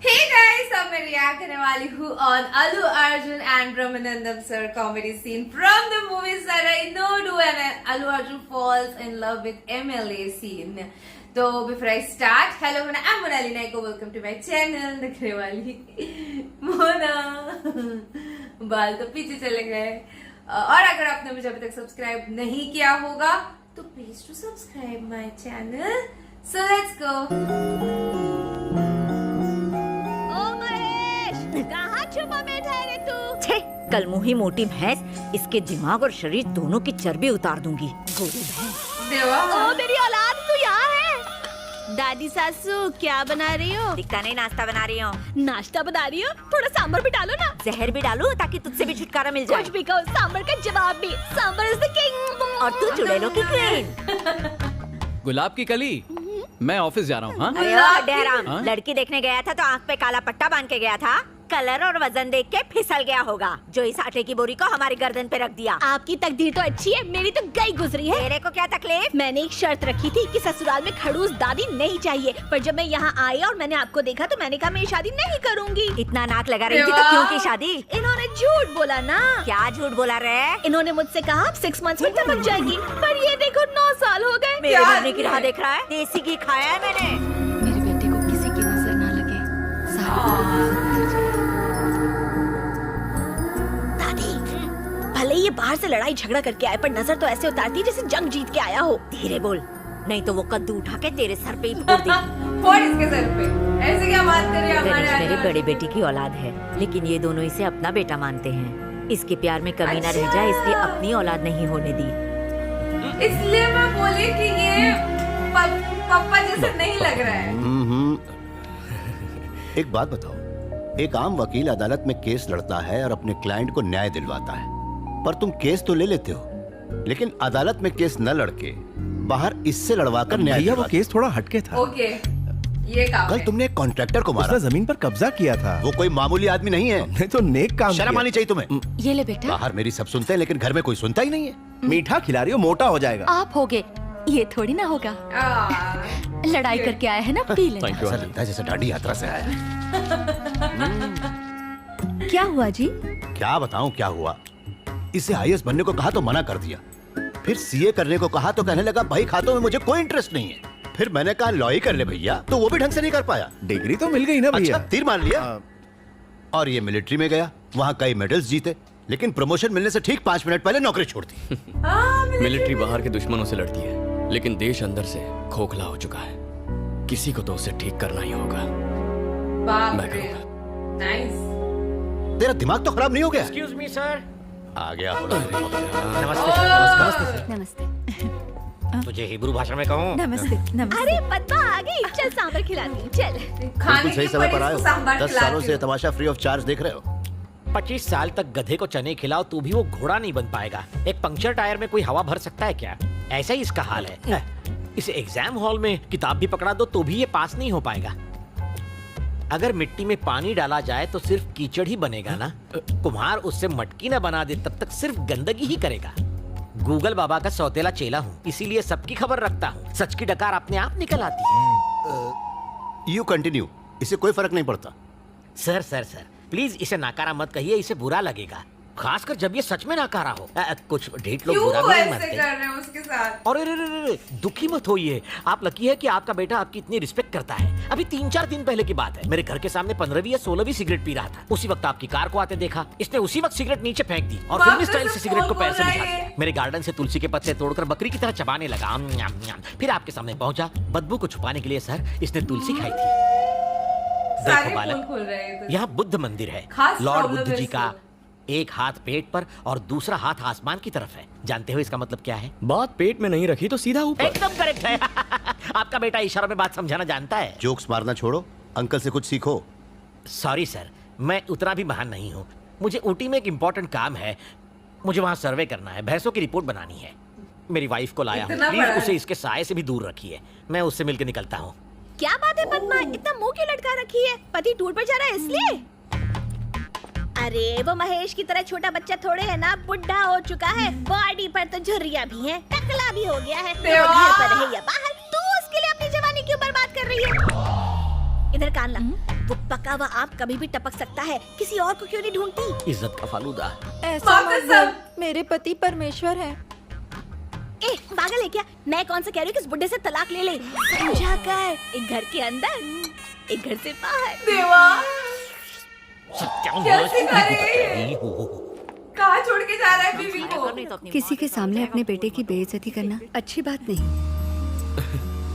Hey guys, अब मैं react करने वाली हूँ on Allu Arjun and Brahmanandam sir comedy scene from the movie Sarai No Do and Allu Arjun falls in love with MLA scene. तो before I start, hello I'm Monali Naiko, welcome to my channel. दिखने वाली मोना बाल तो पीछे चले गए और अगर आपने मुझे अभी तक सब्सक्राइब नहीं किया होगा तो please to subscribe my channel. So let's go. कहाँ छुपा बैठा है रे तू? छे, कल मुही मोटी भैंस, इसके दिमाग और शरीर दोनों की चर्बी उतार दूंगी. गोरी भैंस. देवा. ओ मेरी औलाद, तू यहाँ है? दादी सासू क्या बना रही हो? दिखता नहीं नाश्ता बना रही हूँ. नाश्ता बना रही हो? थोड़ा सांभर भी डालो ना. जहर भी डालूं ताकि तुझसे भी छुटकारा मिल जाए. कुछ भी कहो, सांभर का जवाब भी. Sambar is the king. और तू चुड़ैलों की क्वीन. गुलाब की कली. मैं ऑफिस जा रहा हूँ. हाँ अरे वाह, डेहराम. हाँ? लड़की देखने गया था तो आँख पे काला पट्टा बांध के गया था. कलर और वजन देख के फिसल गया होगा जो इस आटे की बोरी को हमारी गर्दन पे रख दिया. आपकी तकदीर तो अच्छी है, मेरी तो गई गुजरी है. तेरे को क्या तकलीफ? मैंने एक शर्त रखी थी कि ससुराल में खड़ूस दादी नहीं चाहिए, पर जब मैं यहाँ आई और मैंने आपको देखा तो मैंने कहा मैं ये शादी नहीं करूँगी. इतना नाक लगा रही थी तो क्यों की शादी? इन्होंने झूठ बोला ना. क्या झूठ बोला रे? इन्होंने मुझसे कहा 6 मंथ्स में चमक जाएगी, पर ये देखो 9 साल हो गए. मेरे मरने की राह देख रहा है. देसी घी खाया है मैंने. मेरे बेटे को किसी की नजर ना लगे. दादी, भले ये बाहर से लड़ाई झगड़ा करके आए पर नजर तो ऐसे उतारती है जैसे जंग जीत के आया हो. धीरे बोल, नहीं तो वो कद्दू उठा के तेरे सर पे ही फोड़ देगी. फोड़ इसके सर पे. ऐसे क्या बात कर रही है हमारे गणेश मेरे आगे? बड़े बेटी की औलाद है, लेकिन ये दोनों इसे अपना बेटा मानते हैं. इसके प्यार में कमी न रह जाए इसलिए अपनी औलाद नहीं होने दी. इसलिए मैं बोली कि ये पापा जैसे नहीं लग रहा है. एक बात बताओ, एक आम वकील अदालत में केस लड़ता है और अपने क्लाइंट को न्याय दिलवाता है, पर तुम केस तो ले लेते हो, लेकिन अदालत में केस न लड़के बाहर इससे लड़वाकर न्याय भैया वो दिलवाते केस थोड़ा हटके था. ओके, ये काम कल है. तुमने एक कॉन्ट्रैक्टर को मारा. उसने जमीन पर कब्जा किया था. वो कोई मामूली आदमी नहीं है. हमने तो नेक काम शर्म किया. आनी चाहिए तुम्हें. ये ले बेटा, बाहर मेरी सब सुनते हैं लेकिन घर में कोई सुनता ही नहीं है. मीठा खिला रही हो, मोटा हो जाएगा. आप होगे, ये थोड़ी ना होगा. लड़ाई करके आए हैं ना, पी लेना. ऐसा लगता है जैसे डांडी यात्रा से आया है. क्या हुआ जी? क्या बताऊं क्या हुआ. इसे आईएएस बनने को कहा तो मना कर दिया, फिर सीए करने को कहा तो कहने लगा भाई खातों में मुझे कोई इंटरेस्ट नहीं है. फिर मैंने कहा लॉ ही कर ले भैया, तो वो भी ढंग से नहीं कर पाया. डिग्री तो मिल गई ना भैया. अच्छा, तीर मान लिया. और ये मिलिट्री में गया, वहाँ कई मेडल्स जीते, लेकिन प्रमोशन मिलने से ठीक 5 मिनट पहले नौकरी छोड़ दी. मिलिट्री बाहर के दुश्मनों से लड़ती है, लेकिन देश अंदर से खोखला हो चुका है. किसी को तो उसे ठीक करना ही होगा. बाप मैं रे. करूंगा. नाइस. तेरा दिमाग तो खराब नहीं हो गया? Excuse me sir. आ गया. नमस्ते. नमस्ते. तुझे हिब्रू भाषा में कहूँ? नमस्ते. अरे पद्मा आ गई, चल सांभर खिलाती हूँ. चल. खाने बिल्कुल सही की समय पर वजह आए से हो. सांभर 10 खिलाती सालों से हूँ. तमाशा फ्री ऑफ चार्ज देख रहे हो. 25 साल तक गधे को चने खिलाओ तू भी वो घोड़ा नहीं बन पाएगा. एक पंक्चर टायर में कोई हवा भर सकता है क्या? ऐसा ही इसका हाल है. इसे एग्जाम हॉल में किताब भी पकड़ा दो तो भी ये पास नहीं हो पाएगा. अगर मिट्टी में पानी डाला जाए तो सिर्फ कीचड़ ही बनेगा ना. कुम्हार उससे मटकी न बना दे तब तक सिर्फ गंदगी ही करेगा. गूगल बाबा का सौतेला चेला हूँ, इसीलिए सबकी खबर रखता हूँ. सच की डकार अपने आप निकल आती है. यू कंटिन्यू, इससे कोई फर्क नहीं पड़ता. सर सर सर प्लीज इसे नाकारा मत कहिए, इसे बुरा लगेगा, खासकर जब ये सच में नाकारा हो. कुछ ढीठ लोग बुरा क्यों भी नहीं ऐसे मानते. कर रहे हो उसके साथ? और अरे दुखी मत होइए. आप लकी है कि आपका बेटा आपकी इतनी रिस्पेक्ट करता है. अभी 3-4 दिन पहले की बात है, मेरे घर के सामने 15वीं या 16वीं सिगरेट पी रहा था. उसी वक्त आपकी कार को आते देखा. इसने उसी वक्त सिगरेट नीचे फेंक दी और फिल्मी स्टाइल से सिगरेट को पैर से बुझा दिया. मेरे गार्डन से तुलसी के पत्ते तोड़कर बकरी की तरह चबाने लगा. फिर आपके सामने पहुंचा. बदबू को छुपाने के लिए सर इसने तुलसी खाई थी. सारे देखो बालक, खोल रहे हैं तो. यहाँ बुद्ध मंदिर है. खास लॉर्ड problem बुद्ध जी है का एक हाथ पेट पर और दूसरा हाथ आसमान की तरफ है. जानते हो इसका मतलब क्या है? बात पेट में नहीं रखी तो सीधा ऊपर. एकदम करेक्ट है. आपका बेटा इशारों में बात समझाना जानता है. जोक्स मारना छोड़ो, अंकल से कुछ सीखो. सॉरी सर, मैं उतना भी महान नहीं हूँ. मुझे ऊटी में एक इम्पोर्टेंट काम है. मुझे वहाँ सर्वे करना है, भैंसों की रिपोर्ट बनानी है. मेरी वाइफ को लाया हूँ, इतना प्लीज बड़ा है? उसे इसके साये से भी दूर रखिए. मैं उससे मिलकर निकलता हूँ. क्या बात है पद्मा, इतना मुंह क्यों लटका रखी है? पति टूर पर जा रहा है इसलिए? अरे वो महेश की तरह छोटा बच्चा थोड़े है ना, बुढ़ा हो चुका है. बॉडी पर तो झुर्रियां भी हैं, टकला भी हो गया है. तो वो घर पर रहे या बाहर, तू उसके लिए अपनी जवानी क्यों बर्बाद कर रही है? इधर कान ला। वो पका हुआ आप कभी भी टपक सकता है, किसी और को क्यों नहीं ढूंढती? इज्जत का फालूदा। ऐसा वापस मत बोल, सब। मेरे पति परमेश्वर है। ए पागल है क्या? मैं कौन सा कह रही हूँ कि इस बुड्ढे से तलाक ले ले। समझा कर, एक घर के अंदर एक घर से बाहर। देवा सत्यानाश कैसे करेंगे? नहीं हो। कहाँ छोड़ के जा रहा है बीवी को? किसी के सामने अपने बेटे की बेइज्जती करना अच्छी बात नहीं।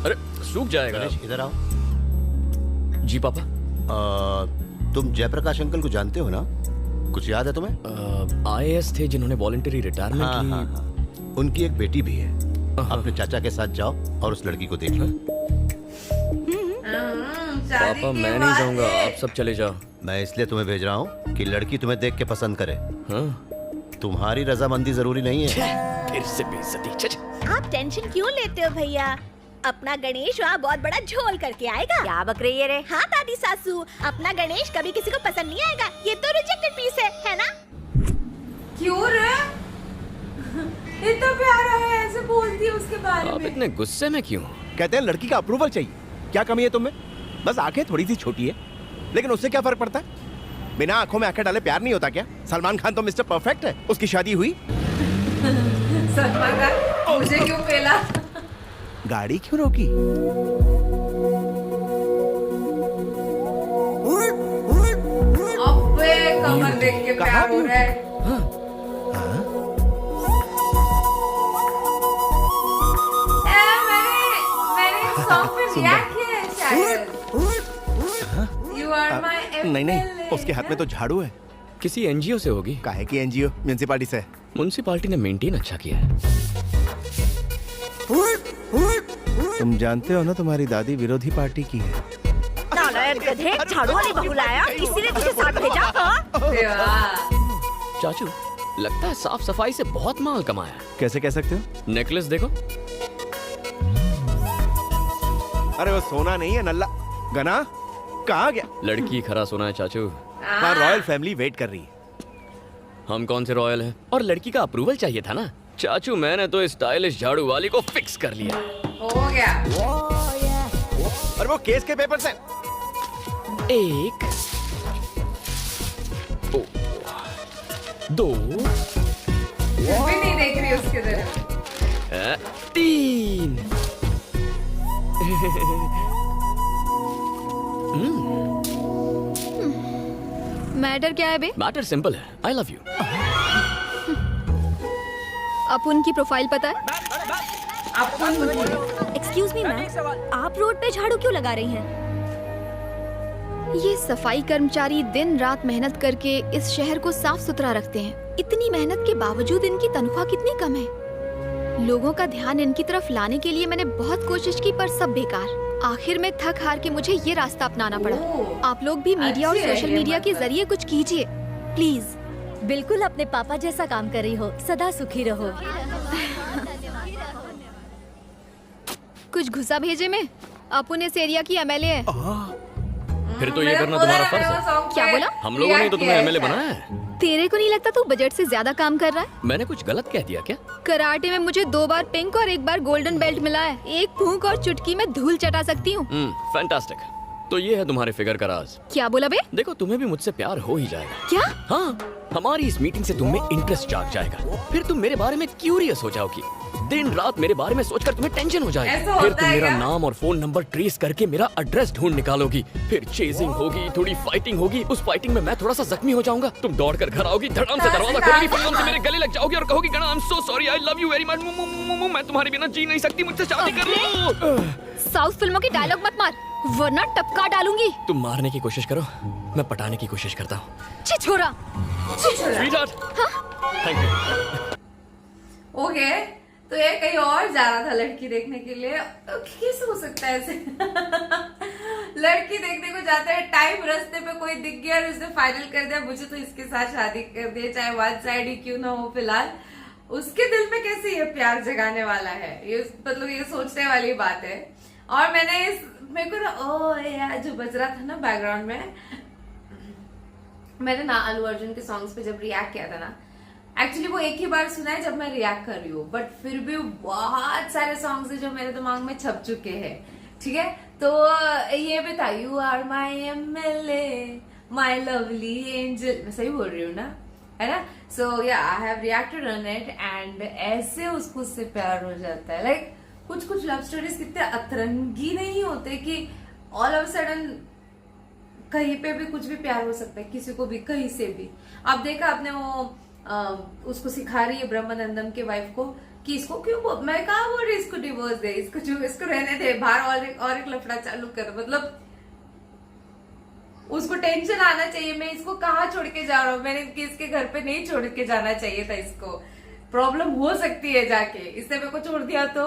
अरे सूख जाएगा। गणेश इधर आओ। जी पापा। तुम जयप्रकाश अंकल को जानते हो ना? कुछ याद है तुम्हें? IAS थे जिन्होंने वॉलंटरी रिटायरमेंट हाँ, ली। हाँ, हाँ। उनकी एक बेटी भी है। अपने चाचा के साथ जाओ और उस लड़की को देख लो। शादी पापा की मैं नहीं बात जाऊंगा, है। आप सब चले जाओ। मैं इसलिए तुम्हें भेज रहा हूँ कि लड़की तुम्हें देख के पसंद करे। हाँ? तुम्हारी रजामंदी जरूरी नहीं है। फिर से बेइज्जती। छे। आप टेंशन क्यों लेते हो भैया? अपना गणेश वहाँ बहुत बड़ा झोल करके आएगा। क्या बक रही है रे? हाँ दादी सासू, अपना गणेश कभी किसी को पसंद नहीं आएगा। ये तो रिजेक्टेड पीस है ना? क्यों रे? इतना प्यारा है, ऐसे बोलती है उसके बारे आप में। इतने गुस्से में क्यों? कहते हैं लड़की का अप्रूवल चाहिए। क्या कमी है तुम्हें? बस आंखें थोड़ी सी छोटी है, लेकिन उससे क्या फर्क पड़ता है? बिना आंखों में आंखें डाले प्यार नहीं होता क्या? सलमान खान तो मिस्टर परफेक्ट है। उसकी शादी हुई, सलमान खान मुझे क्यों पेला? गाड़ी क्यों रोकी? अबे कमर देख के प्यार हो रहा है। मैंने सॉन्ग पे रिएक्ट किया है शायद। You are my नहीं नहीं, FLA। उसके हाथ में तो झाड़ू है। किसी NGO से होगी। काहे की एनजीओ? म्यूनसिपालिटी से। म्युनिसिपालिटी ने मेंटेन अच्छा किया है। तुम जानते हो ना तुम्हारी दादी विरोधी पार्टी की है। नालायक गधे, झाड़ू वाली बहू लाया, किसी ने तुझे साथ भेजा? हाँ? देवा चाचू लगता है साफ सफाई से बहुत माल कमाया। कैसे कह सकते हो? नेकलेस देखो। अरे वो सोना नहीं है, नल्ला। गना कहाँ गया? लड़की खरा सोना है चाचू। हाँ, रॉयल फैमिली वेट कर रही है। हम कौन से रॉयल हैं? और लड़की का अप्रूवल चाहिए था ना चाचू। मैंने तो स्टाइलिश झाड़ू वाली को फिक्स कर लिया। हो गया। और वो केस के पेपर से। एक, दो, फिर भी नहीं देख रही उसके तरफ। 3। मैटर क्या है बे? मैटर सिंपल है। I love you. अब उनकी प्रोफाइल पता है? एक्सक्यूज मी मैम, आप रोड पे झाड़ू क्यों लगा रही हैं? ये सफाई कर्मचारी दिन रात मेहनत करके इस शहर को साफ सुथरा रखते हैं। इतनी मेहनत के बावजूद इनकी तनख्वाह कितनी कम है। लोगों का ध्यान इनकी तरफ लाने के लिए मैंने बहुत कोशिश की, पर सब बेकार। आखिर में थक हार के मुझे ये रास्ता अपनाना पड़ा। ओह, आप लोग भी मीडिया और अच्छी है सोशल ये मीडिया के मतलब। जरिए कुछ कीजिए प्लीज। बिल्कुल अपने पापा जैसा काम कर रही हो, सदा सुखी रहो। कुछ घुसा भेजे में। अपुन इस एरिया की MLA है। फिर तो ये करना तुम्हारा फर्ज है। क्या बोला? हम लोगों ने तो तुम्हें MLA बनाया है। तेरे को नहीं लगता तू बजट से ज्यादा काम कर रहा है? मैंने कुछ गलत कह दिया क्या? कराटे में मुझे 2 बार पिंक और 1 बार गोल्डन बेल्ट मिला है। एक फूंक और चुटकी में धूल चटा सकती हूँ। फैंटास्टिक। तो ये है तुम्हारे फिगर का राज। क्या बोला बे? देखो तुम्हें भी मुझसे प्यार हो ही जाएगा। क्या? हाँ, हमारी इस मीटिंग से तुम्हें इंटरेस्ट जाग जाएगा। फिर तुम मेरे बारे में क्यूरियस हो जाओगी। दिन रात मेरे बारे में सोचकर तुम्हें टेंशन हो ऐसा जाएगी। होता फिर तुम है मेरा क्या? नाम और फोन नंबर ट्रेस करके मेरा एड्रेस ढूंढ निकालोगी। फिर चेजिंग होगी, थोड़ी फाइटिंग होगी। उस फाइटिंग में मैं थोड़ा सा जख्मी हो जाऊंगा। तुम दौड़ कर घर आओगी, धड़ाम से दरवाजा खोलोगी, फिर से मेरे गले लग जाओगी और कहोगी गणा I am so sorry, I love you very much, मैं तुम्हारे बिना जी नहीं सकती, मुझसे शादी कर लो। साउथ फिल्मों की डायलॉग मत मार, वरना टपका डालूंगी। तुम मारने की कोशिश करो, मैं पटाने की कोशिश करता हूँ। छिछोरा। Sweetheart, thank you. ओके, तो ये कहीं और जा रहा था लड़की देखने के लिए। तो कैसे हो सकता है ऐसे? लड़की देखने को जाता है, टाइम रास्ते पे कोई दिख गया और उसने फाइनल कर दिया मुझे तो इसके साथ शादी कर दे, चाहे वन साइड ही क्यों ना हो। फिलहाल उसके दिल में कैसे ये प्यार जगाने वाला है, ये मतलब ये सोचने वाली बात है। और मेरे को ना ओ यार जो बज रहा था ना बैकग्राउंड में, मैंने ना अल्लू अर्जुन के सॉन्ग्स पे जब रिएक्ट किया था ना, एक्चुअली वो एक ही बार सुना है जब मैं रिएक्ट कर रही हूँ, बट फिर भी बहुत सारे सॉन्ग्स है जो मेरे दिमाग में छप चुके हैं। ठीक है, तो ये बता, you are my MLA, my lovely angel, मैं सही बोल रही हूँ ना, है ना? सो या I have reacted on it and ऐसे उसको उससे प्यार हो जाता है. लाइक कुछ कुछ लव स्टोरीज कितने अतरंगी नहीं होते कि ऑल ऑफ सडन कहीं पे भी कुछ भी प्यार हो सकता है, किसी को भी कहीं से भी. आप देखा आपने वो उसको सिखा रही है ब्रह्मानंदम के वाइफ को कि इसको क्यों, मैं कहा बोल रही इसको डिवोर्स दे, इसको रहने दे, बाहर और एक लफड़ा चालू कर. मतलब उसको टेंशन आना चाहिए, मैं इसको कहाँ छोड़ के जा रहा हूँ, मैंने इसके घर पे नहीं छोड़ के जाना चाहिए था, इसको प्रॉब्लम हो सकती है जाके, इसने मेरे को छोड़ दिया तो.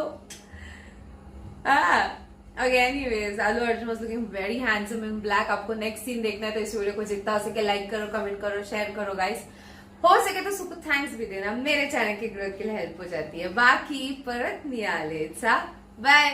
Okay, anyways, Allu Arjun was looking very handsome in black. आपको नेक्स्ट सीन देखना है तो इस वीडियो को जितना हो सके लाइक करो, कमेंट करो, शेयर करो गाइस. हो सके तो सुपर थैंक्स भी देना, मेरे चैनल की ग्रोथ के लिए हेल्प हो जाती है. बाकी परत नियालेचा बाय.